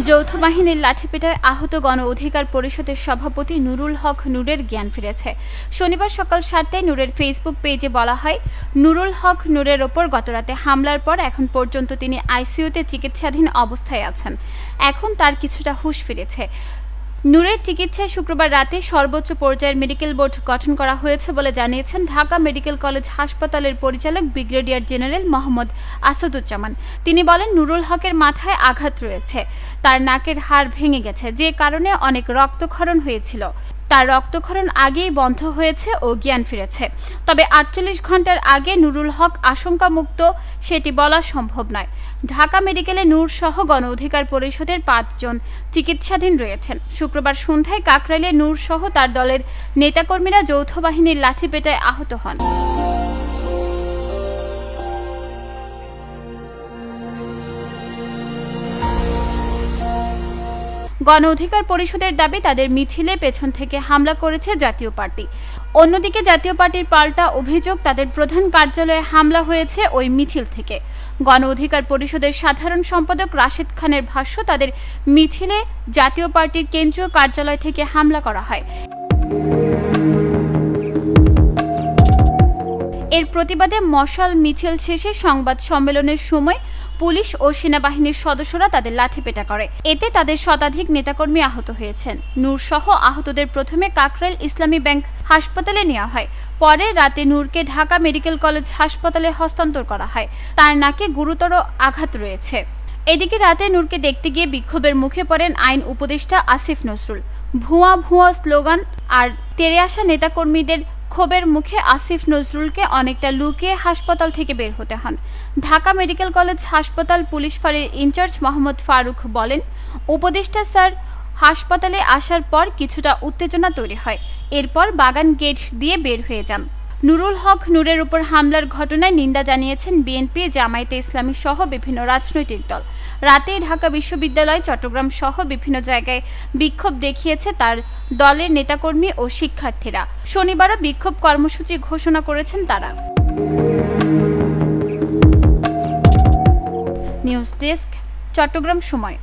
যৌথ বাহিনীর লাঠিপেটায় আহত গণ অধিকার পরিষদের সভাপতি নুরুল হক নূরের জ্ঞান ফিরেছে। শনিবার সকাল 7টায় নূরের ফেসবুক পেজে বলা হয়, নুরুল হক নূরের ওপর গতরাতে হামলার পর এখন পর্যন্ত তিনি আইসিইউতে চিকিৎসাধীন অবস্থায় আছেন। এখন তার কিছুটা হুঁশ ফিরেছে। নূরের চিকিৎসায় শুক্রবার রাতে সর্বোচ্চ পর্যায়ের মেডিকেল বোর্ড গঠন করা হয়েছে বলে জানিয়েছেন ঢাকা মেডিকেল কলেজ হাসপাতালের পরিচালক ব্রিগেডিয়ার জেনারেল মোহাম্মদ আসাদুজ্জামান। তিনি বলেন, নুরুল হকের মাথায় আঘাত রয়েছে, তার নাকের হাড় ভেঙে গেছে, যে কারণে অনেক রক্তক্ষরণ হয়েছিল। তার রক্তক্ষরণ আগেই বন্ধ হয়েছে ও জ্ঞান ফিরেছে। তবে 48 ঘন্টার আগে নুরুল হক আশঙ্কামুক্ত সেটি বলা সম্ভব নয়। ঢাকা মেডিকেলে নূর সহ গণ অধিকার পরিষদের 5 জন চিকিৎসাধীন রয়েছেন। শুক্রবার সন্ধ্যায় কাকরাইলে নূর সহ তার দলের নেতাকর্মীরা যৌথ বাহিনীর লাঠিপেটায় আহত হন। গণ অধিকার পরিষদের দাবি, তাদের মিছিলে পেছন থেকে হামলা করেছে জাতীয় পার্টি। অন্যদিকে জাতীয় পার্টির পাল্টা অভিযোগ, তাদের প্রধান কার্যালয়ে হামলা হয়েছে ওই মিছিল থেকে। গণ অধিকার পরিষদের সাধারণ সম্পাদক রাশেদ খানের ভাষ্য, তাদের মিছিলে জাতীয় পার্টির কেন্দ্রীয় কার্যালয় থেকে হামলা করা হয়। এর প্রতিবাদে মশাল মিছিল শেষে সংবাদ সম্মেলনের সময় পুলিশ ও সেনাবাহিনীর সদস্যরা তাদের লাঠিপেটা করে। এতে তাদের শতাধিক নেতাকর্মী আহত হয়েছেন। নূর সহ আহতদের প্রথমে কাকরাইল ইসলামী ব্যাংক হাসপাতালে নেওয়া হয়। পরে রাতে নূরকে ঢাকা মেডিকেল কলেজ হাসপাতালে হস্তান্তর করা হয়। তার নাকে গুরুতর আঘাত রয়েছে। এদিকে রাতে নূরকে দেখতে গিয়ে বিক্ষোভের মুখে পড়েন আইন উপদেষ্টা আসিফ নজরুল। ভুয়া ভুয়া স্লোগান আর তেরে আসা নেতাকর্মীদের ক্ষোভের মুখে আসিফ নজরুলকে অনেকটা লুকিয়ে হাসপাতাল থেকে বের হতে হন। ঢাকা মেডিকেল কলেজ হাসপাতাল পুলিশ ফাঁড়ির ইনচার্জ মোহাম্মদ ফারুক বলেন, উপদেষ্টা স্যার হাসপাতালে আসার পর কিছুটা উত্তেজনা তৈরি হয়। এরপর বাগান গেট দিয়ে বের হয়ে যান। নুরুল হক নূরের উপর হামলার ঘটনায় নিন্দা জানিয়েছেন বিএনপি, জামায়াতে ইসলামী সহ বিভিন্ন রাজনৈতিক দল। রাতে ঢাকা বিশ্ববিদ্যালয়, চট্টগ্রাম সহ বিভিন্ন জায়গায় বিক্ষোভ দেখিয়েছে তার দলের নেতাকর্মী ও শিক্ষার্থীরা। শনিবারও বিক্ষোভ কর্মসূচি ঘোষণা করেছেন তারা। নিউজ ডেস্ক, চট্টগ্রাম সময়।